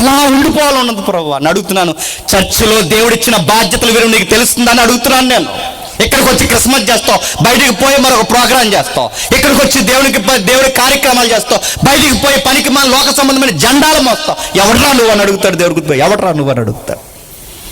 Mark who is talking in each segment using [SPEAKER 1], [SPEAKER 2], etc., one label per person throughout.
[SPEAKER 1] అలా ఉండిపోవాలన్నది ప్రభు అని అడుగుతున్నాను. చర్చిలో దేవుడిచ్చిన బాధ్యతలు విలువ నీకు తెలుస్తుందని అడుగుతున్నాను నేను. ఇక్కడికి వచ్చి క్రిస్మస్ చేస్తావు, బయటికి పోయి మరొక ప్రోగ్రాం చేస్తావు. ఇక్కడికి వచ్చి దేవుడి కార్యక్రమాలు చేస్తావు, బయటికి పోయి పనికి మన లోక సంబంధమైన జెండాలు మోస్తావు. ఎవడరా నువ్వు అని అడుగుతాడు దేవుడికి. ఎవడరా నువ్వు అని అడుగుతాడు.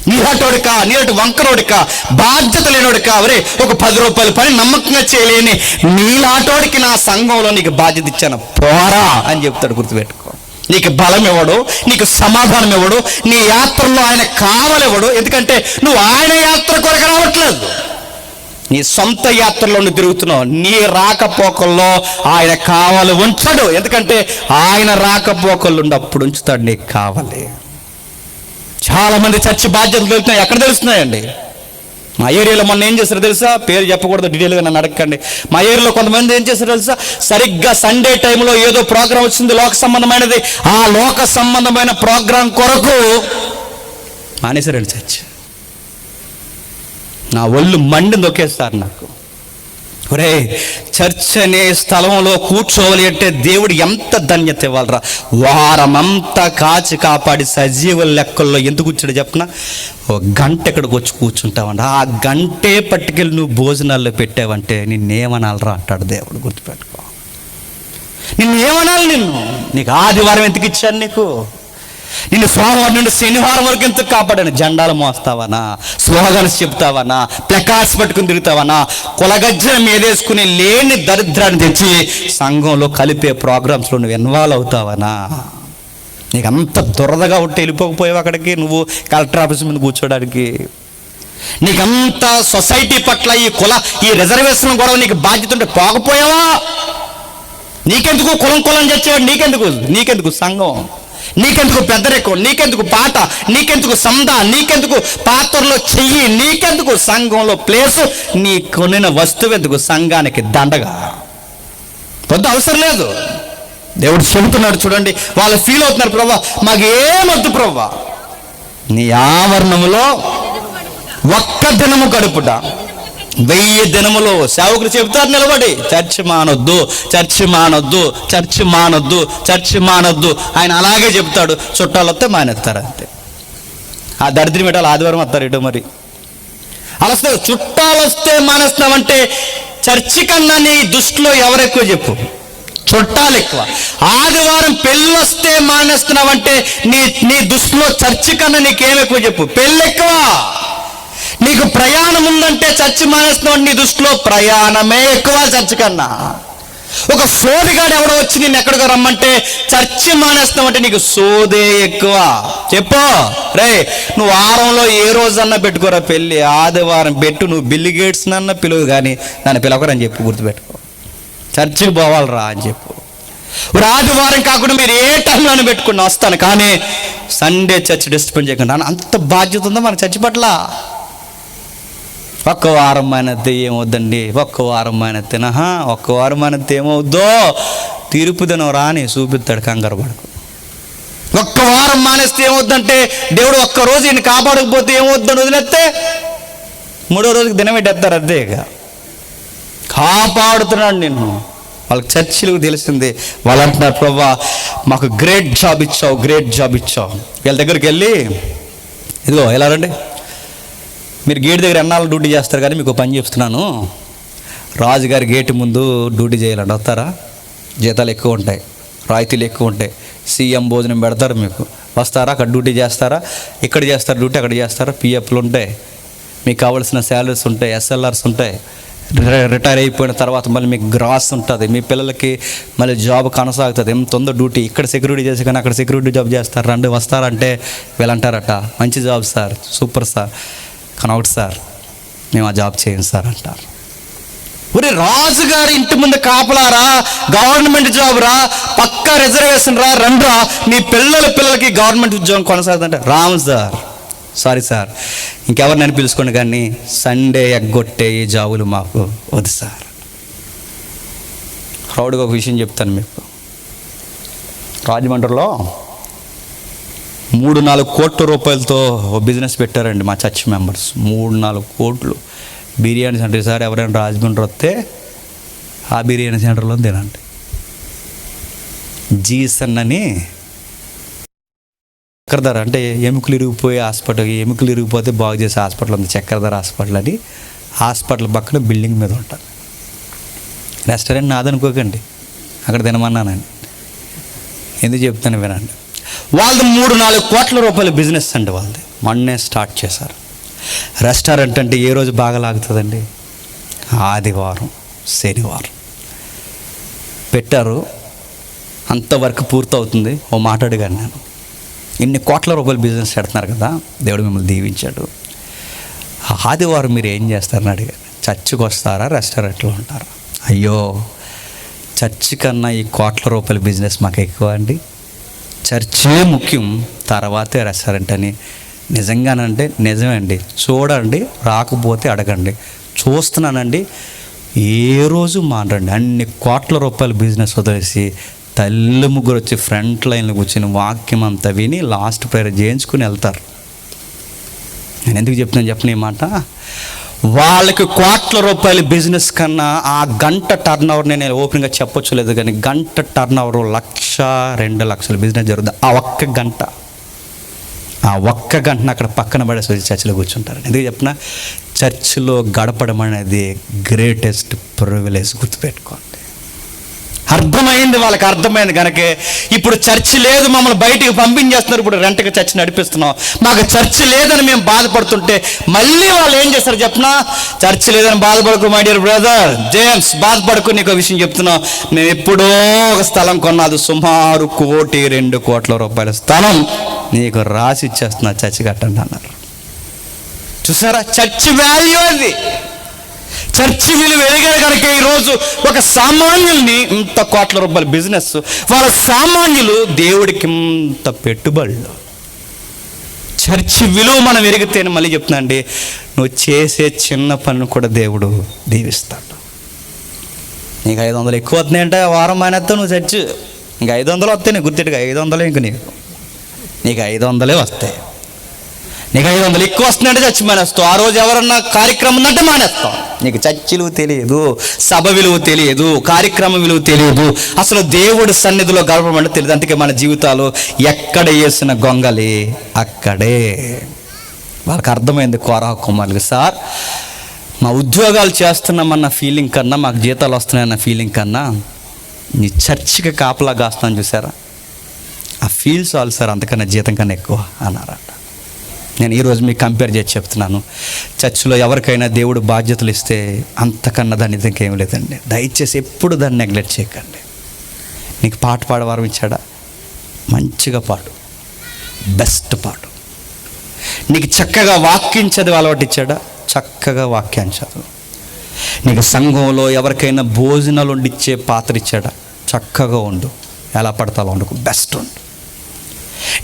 [SPEAKER 1] నీలాటోడికా, నీలాంటి వంకరోడికా, బాధ్యత లేనోడికా, అవరే ఒక 10 రూపాయల పని నమ్మకంగా చేయలేని నీలాటోడికి నా సంఘంలో నీకు బాధ్యత ఇచ్చాను, పోరా అని చెప్తాడు. గుర్తుపెట్టుకో. నీకు బలం ఇవ్వడు, నీకు సమాధానం ఇవ్వడు, నీ యాత్రలో ఆయన కావలివ్వడు. ఎందుకంటే నువ్వు ఆయన యాత్ర కొరకు రావట్లేదు, నీ సొంత యాత్రలో నువ్వు తిరుగుతున్నావు. నీ రాకపోకల్లో ఆయన కావాలి ఉంచడు. ఎందుకంటే ఆయన రాకపోకలు ఉన్నప్పుడు ఉంచుతాడు నీకు కావాలి. చాలా మంది చర్చి బాధ్యతలు తెలుస్తున్నాయి. ఎక్కడ తెలుస్తున్నాయండి? మా ఏరియాలో మొన్న ఏం చేస్తారో తెలుసా? పేరు చెప్పకూడదు, డీటెయిల్గా నన్ను అడగండి. మా ఏరియాలో కొంతమంది ఏం చేస్తారో తెలుసా? సరిగ్గా సండే టైంలో ఏదో ప్రోగ్రాం వచ్చింది లోక సంబంధమైనది, ఆ లోక సంబంధమైన ప్రోగ్రాం కొరకు మానేశారండి చర్చ్. నా ఒళ్ళు మండింది ఒకేసారి నాకు. ఒరే, చర్చ్ అనే స్థలంలో కూర్చోవాలి అంటే దేవుడు ఎంత ధన్యత ఇవ్వాలరా. వారమంతా కాచి కాపాడి సజీవుల లెక్కల్లో ఎందుకు కూర్చోడు చెప్పనా? ఒక గంట ఇక్కడికి వచ్చి కూర్చుంటావంట, ఆ గంటే పట్టుకెళ్ళి నువ్వు భోజనాల్లో పెట్టావంటే నిన్నేమనాలరా అంటాడు దేవుడు. గుర్తుపెట్టుకో. నిన్నేమనాలి? నీకు ఆదివారం ఎందుకు ఇచ్చాను? నిన్ను సోమవారం నుండి శనివారం వరకు ఎందుకు కాపాడాను? జెండాలు మోస్తావనా, స్లోగన్స్ చెప్తావనా, ప్లకార్డ్స్ పట్టుకుని తిరుగుతావనా, కులగజ్జన మీదేసుకుని లేని దరిద్రాన్ని తెచ్చి సంఘంలో కలిపే ప్రోగ్రామ్స్లో నువ్వు ఇన్వాల్వ్ అవుతావనా? నీకు అంత దురదగా ఉంటే వెళ్ళిపోకపోయావు అక్కడికి, నువ్వు కలెక్టర్ ఆఫీస్ మీద కూర్చోడానికి. నీకంత సొసైటీ పట్ల ఈ రిజర్వేషన్ గొడవ నీకు బాధ్యత ఉంటే పోకపోయావా? నీకెందుకు కులం చచ్చేవాడు? నీకెందుకు సంఘం? నీకెందుకు పెద్దరెక్కు? నీకెందుకు పాట? నీకెందుకు సంద? నీకెందుకు పాత్రలో చెయ్యి? నీకెందుకు సంఘంలో ప్లేసు? నీ కొనిన వస్తువు ఎందుకు సంఘానికి దండగా? వద్దు, అవసరం లేదు. దేవుడు చెబుతున్నాడు చూడండి. వాళ్ళు ఫీల్ అవుతున్నారు, ప్రభా మాకేమొద్దు ప్రభా, నీ ఆవరణములో ఒక్క దినము గడుపుట 1000 దినములో. సేవకులు చెబుతారు నిలబడి, చర్చి మానొద్దు, చర్చి మానొద్దు, చర్చి మానొద్దు, చర్చి మానొద్దు. ఆయన అలాగే చెప్తాడు. చుట్టాలు వస్తే మానేస్తారు అంతే. ఆ దరిద్రం పెట్టాలి, ఆదివారం వస్తారు ఇటు. మరి అలా చుట్టాలు వస్తే మానేస్తున్నావంటే చర్చి కన్నా నీ దృష్టిలో ఎవరు ఎక్కువ చెప్పు? చుట్టాలు ఎక్కువ. ఆదివారం పెళ్ళి వస్తే మానేస్తున్నావంటే నీ దృష్టిలో చర్చి కన్నా నీకేం ఎక్కువ చెప్పు? పెళ్ళి ఎక్కువ. నీకు ప్రయాణం ఉందంటే చర్చి మానేస్తున్నావు, నీ దృష్టిలో ప్రయాణమే ఎక్కువ చర్చి కన్నా. ఒక సోదిగాడు ఎవడో వచ్చి నేను ఎక్కడికో రమ్మంటే చర్చి మానేస్తున్నావు నీకు సోదే ఎక్కువ. చెప్పు రే, నువ్వు వారంలో ఏ రోజన్నా పెట్టుకోరా పెళ్ళి, ఆదివారం పెట్టు. నువ్వు బిల్లి గేట్స్ నన్న పిలువు కానీ నన్ను పిలవకరని చెప్పు. గుర్తుపెట్టుకో. చర్చికి పోవాలరా అని చెప్పు. ఆదివారం కాకుండా మీరు ఏ టైంలోనే పెట్టుకుని వస్తాను, కానీ సండే చర్చ్ డిస్టర్బ్ చేయకుండా. అంత బాధ్యత ఉందా మన చర్చి పట్ల? ఒక్క వారం మానేస్తే ఏమవుద్దండి? ఒక్క వారం మానేస్తేనా? ఒక్క వారం మానేస్తే ఏమవుద్దో తీర్పు దినం రాని చూపిస్తాడు, కంగారు పడకు. ఒక్క వారం మానేస్తే ఏమవుద్దంటే దేవుడు ఒక్కరోజు ఈయన కాపాడకపోతే ఏమవుద్దని వదిలేస్తే 3వ రోజుకి దినం పెట్టేస్తారు. అదే కాపాడుతున్నాడు నిన్ను. వాళ్ళకి చర్చిలకు తెలిసింది. వాళ్ళు అంటున్నారు, ప్రభా మాకు గ్రేట్ జాబ్ ఇచ్చావు, గ్రేట్ జాబ్ ఇచ్చావు. వీళ్ళ దగ్గరికి వెళ్ళి, ఇదిగో ఎలా రండి, మీరు గేట్ దగ్గర ఎన్నాళ్ళు డ్యూటీ చేస్తారు, కానీ మీకు పని చెప్తున్నాను, రాజుగారి గేటు ముందు డ్యూటీ చేయాలండి, వస్తారా? జీతాలు ఎక్కువ ఉంటాయి, రాయితీలు ఎక్కువ ఉంటాయి, సీఎం భోజనం పెడతారు, మీకు వస్తారా? అక్కడ డ్యూటీ చేస్తారా? ఇక్కడ చేస్తారు డ్యూటీ, అక్కడ చేస్తారా? పిఎఫ్లు ఉంటాయి, మీకు కావాల్సిన శాలరీస్ ఉంటాయి, ఎస్ఎల్ఆర్స్ ఉంటాయి. రిటైర్ అయిపోయిన తర్వాత మళ్ళీ మీకు గ్రాస్ ఉంటుంది, మీ పిల్లలకి మళ్ళీ జాబ్ కొనసాగుతుంది. ఎంత ఉందో డ్యూటీ. ఇక్కడ సెక్యూరిటీ చేసి కానీ అక్కడ సెక్యూరిటీ జాబ్ చేస్తారు. రండి వస్తారంటే వీళ్ళంటారట, మంచి జాబ్ సార్, సూపర్ సార్, కానీ ఒకటి సార్, మేము ఆ జాబ్ చేయం సార్ అంటారు. ఒరే, రాజుగారి ఇంటి ముందు కాపలారా, గవర్నమెంట్ జాబ్ రా, పక్కా రిజర్వేషన్ రా, రండ్రా, మీ పిల్లలకి గవర్నమెంట్ ఉద్యోగం కొనసాగుతుంటే రాము సార్, సారీ సార్, ఇంకెవరినైనా పిలుచుకోండి, కానీ సండే ఎగ్గొట్టే ఈ జాబులు మాకు వద్దు సార్. ప్రౌడ్గా ఒక విషయం చెప్తాను మీకు. రాజమండ్రిలో 3-4 కోట్ల రూపాయలతో బిజినెస్ పెట్టారండి మా చర్చ్ మెంబర్స్. 3-4 కోట్లు. బిర్యానీ సెంటర్. సార్ ఎవరైనా రాజమండ్రి వస్తే ఆ బిర్యానీ సెంటర్లో తినండి. జీసన్ అని చక్కెరధర అంటే ఎముకలు ఇరిగిపోయే హాస్పిటల్, ఎముకలు ఇరిగిపోతే బాగు చేసే హాస్పిటల్ ఉంది, చక్కెరధర హాస్పిటల్ అని. హాస్పిటల్ పక్కన బిల్డింగ్ మీద ఉంటుంది. రెస్టారెంట్ నాదనుకోకండి, అక్కడ తినమన్నానండి. ఎందుకు చెప్తాను వినండి. వాళ్ళది 3-4 కోట్ల రూపాయల బిజినెస్ అండి వాళ్ళది. మొన్నే స్టార్ట్ చేశారు. రెస్టారెంట్ అంటే ఏ రోజు బాగా లాగుతుందండి? ఆదివారం, శనివారం పెట్టారు. అంతవరకు పూర్తవుతుంది. ఓ మాట అడిగాను నేను, ఇన్ని కోట్ల రూపాయల బిజినెస్ పెడుతున్నారు కదా, దేవుడు మిమ్మల్ని దీవించాడు, ఆదివారం మీరు ఏం చేస్తారని అడిగాను. చర్చికి వస్తారా, రెస్టారెంట్లో ఉంటారా? అయ్యో, చర్చి కన్నా ఈ కోట్ల రూపాయల బిజినెస్ మాకు ఎక్కువ అండి, చర్చే ముఖ్యం, తర్వాతే రెస్టారెంట్ అని. నిజంగానంటే నిజమే అండి. చూడండి, రాకపోతే అడగండి. చూస్తున్నానండి, ఏ రోజు మానండి. అన్ని కోట్ల రూపాయల బిజినెస్ వదిలేసి తల్లి ముగ్గురు వచ్చి ఫ్రంట్ లైన్లో కూర్చొని వాక్యం అంతా విని లాస్ట్ ప్రేయర్ చేయించుకుని వెళ్తారు. నేను ఎందుకు చెప్తున్నాను చెప్పిన ఈ మాట? వాళ్ళకి కోట్ల రూపాయల బిజినెస్ కన్నా ఆ గంట టర్న్ ఓవర్, నేను ఓపెన్గా చెప్పొచ్చు లేదు కానీ, గంట టర్న్ ఓవర్ 1-2 లక్షల బిజినెస్ జరుగుతుంది ఆ ఒక్క గంటను అక్కడ పక్కన పడేసి వచ్చి చర్చిలో కూర్చుంటారు. ఎందుకు చెప్పిన, చర్చిలో గడపడం అనేది గ్రేటెస్ట్ ప్రివిలేజ్. గుర్తుపెట్టుకోండి. అర్థమైంది వాళ్ళకి, అర్థమైంది కనుక ఇప్పుడు చర్చి లేదు, మమ్మల్ని బయటికి పంపించేస్తున్నారు, ఇప్పుడు రెంట్కి చర్చి నడిపిస్తున్నాం, మాకు చర్చి లేదని మేము బాధపడుతుంటే మళ్ళీ వాళ్ళు ఏం చేస్తారు చెప్పినా, చర్చి లేదని బాధపడుకో మై డియర్ బ్రదర్ జేమ్స్, బాధపడుకో, నీకు విషయం చెప్తున్నాం, మేము ఎప్పుడో ఒక స్థలం కొన్నది, సుమారు 1-2 కోట్ల రూపాయల స్థలం నీకు రాసి ఇచ్చేస్తున్నా, చర్చి కట్టండి అన్నారు. చూసారా, చర్చి వాల్యూ అది. చర్చి విలువ ఎదిగారు కనుక ఈరోజు ఒక సామాన్యుల్ని ఇంత కోట్ల రూపాయల బిజినెస్, వాళ్ళ సామాన్యులు దేవుడికి ఇంత పెట్టుబడులు. చర్చి విలువ మనం ఎరిగితేనే, మళ్ళీ చెప్తున్నా అండి, నువ్వు చేసే చిన్న పనులు కూడా దేవుడు దీవిస్తాడు. నీకు 500 ఎక్కువ వస్తున్నాయంటే వారం మానేస్తావు నువ్వు చర్చి, ఇంకా 500 వస్తాయి నీకు, గుర్తెట్టుగా 500 ఇంక నీకు 500 వస్తాయి. నీకు 500 ఎక్కువ వస్తున్నాయంటే చర్చి మానేస్తావు. ఆ రోజు ఎవరన్నా కార్యక్రమం ఉందంటే మానేస్తావు. నీకు చర్చి విలువ తెలియదు, సభ విలువ తెలియదు, కార్యక్రమం విలువ తెలియదు, అసలు దేవుడి సన్నిధిలో గడపమంటే తెలియదు. అందుకే మన జీవితాలు ఎక్కడ వేసిన గొంగలి అక్కడే. వాళ్ళకి అర్థమైంది కోరహ కుమారులకి, సార్ మా ఉద్యోగాలు చేస్తున్నామన్న ఫీలింగ్ కన్నా, మాకు జీతాలు వస్తున్నాయన్న ఫీలింగ్ కన్నా, నీ చర్చికి కాపలా కాస్తున్నాను చూసారా, ఆ ఫీల్ చాలు సార్, అంతకన్నా జీతం కన్నా ఎక్కువ అన్నారట. నేను ఈరోజు మీకు కంపేర్ చేసి చెప్తున్నాను, చర్చిలో ఎవరికైనా దేవుడు బాధ్యతలు ఇస్తే అంతకన్నా దాన్ని ఇంకేం లేదండి. దయచేసి ఎప్పుడు దాన్ని నెగ్లెక్ట్ చేయకండి. నీకు పాట పాడవారం ఇచ్చాడా, మంచిగా పాడు, బెస్ట్ పాడు. నీకు చక్కగా వాక్యం చదివి అలవాటు ఇచ్చాడా, చక్కగా వాక్యాన్ని చదువు. నీకు సంఘంలో ఎవరికైనా భోజనాలు వండిచ్చే పాత్ర ఇచ్చాడా, చక్కగా ఉండు, ఎలా పడతాలో వండుకు, బెస్ట్ ఉండు.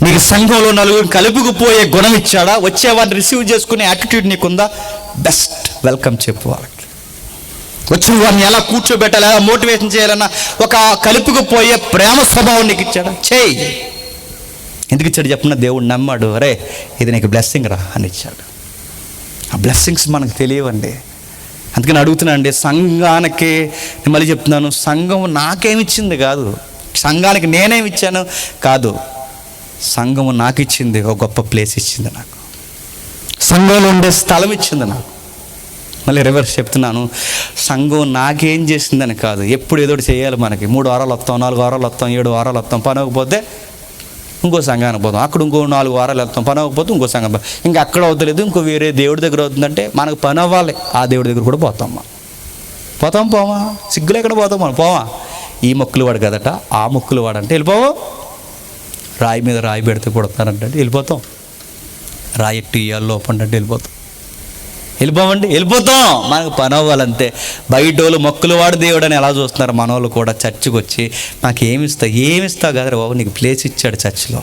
[SPEAKER 1] నీకు సంఘంలో నలుగురు కలుపుకుపోయే గుణం ఇచ్చాడా, వచ్చేవాడిని రిసీవ్ చేసుకునే యాటిట్యూడ్ నీకుందా, బెస్ట్ వెల్కమ్ చెప్పు వాళ్ళకి. వచ్చిన వాడిని ఎలా కూర్చోబెట్టాలి, ఎలా మోటివేషన్ చేయాలన్నా ఒక కలుపుకుపోయే ప్రేమ స్వభావం నీకు ఇచ్చాడా, చేయి. ఎందుకు ఇచ్చాడు చెప్పిన, దేవుడు నమ్మాడు, అరే ఇది నీకు బ్లెస్సింగ్ రా అని ఇచ్చాడు. ఆ బ్లెస్సింగ్స్ మనకు తెలియవండి. అందుకని అడుగుతున్నా అండి, సంఘానికి మళ్ళీ చెప్తున్నాను, సంఘం నాకేమిచ్చింది కాదు, సంఘానికి నేనేమిచ్చాను కాదు, సంఘము నాకు ఇచ్చింది, ఒక గొప్ప ప్లేస్ ఇచ్చింది నాకు, సంఘంలో ఉండే స్థలం ఇచ్చింది నాకు. మళ్ళీ రివర్స్ చెప్తున్నాను, సంఘం నాకేం చేసిందని కాదు, ఎప్పుడు ఏదో చేయాలి మనకి. 3 వారాలు వస్తాం, 4 వారాలు వస్తాం, 7 వారాలు వస్తాం, పని అవ్వకపోతే ఇంకో సంఘానికి పోతాం, అక్కడ ఇంకో 4 వారాలు వెళ్తాం, పని అవ్వకపోతే ఇంకో సంఘం, ఇంకా అక్కడ అవుతలేదు, ఇంకో వేరే దేవుడి దగ్గర అవుతుందంటే మనకు పని అవ్వాలి, ఆ దేవుడి దగ్గర కూడా పోతాం. పోవా, సిగ్గులు ఎక్కడ పోతాం మనం, పోవా. ఈ మొక్కులు వాడు కదట, ఆ మొక్కులు వాడంటే వెళ్ళిపోవా, రాయి మీద రాయి పెడితే కొడతారంటే వెళ్ళిపోతాం, రాయి ఎట్టు ఇయ్యాలి లోపంటే వెళ్ళిపోతాం. మనకు పని అవ్వాలంతే. బయట వాళ్ళు మొక్కులు వాడు దేవుడు అని ఎలా చూస్తున్నారు, మన వాళ్ళు కూడా చర్చికి వచ్చి నాకు ఏమిస్తావు కదా బాబు, నీకు ప్లేస్ ఇచ్చాడు చర్చిలో,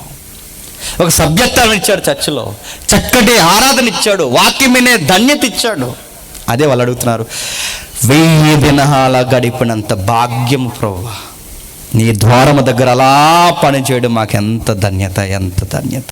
[SPEAKER 1] ఒక సభ్యత్వాన్ని ఇచ్చాడు చర్చిలో, చక్కటి ఆరాధన ఇచ్చాడు, వాక్యం వినే ధన్యత ఇచ్చాడు. అదే వాళ్ళు అడుగుతున్నారు, 1000 దినాల గడిపినంత భాగ్యం ప్రభువా, నీ ద్వారము దగ్గర అలా పని చేయడం మాకు ఎంత ధన్యత.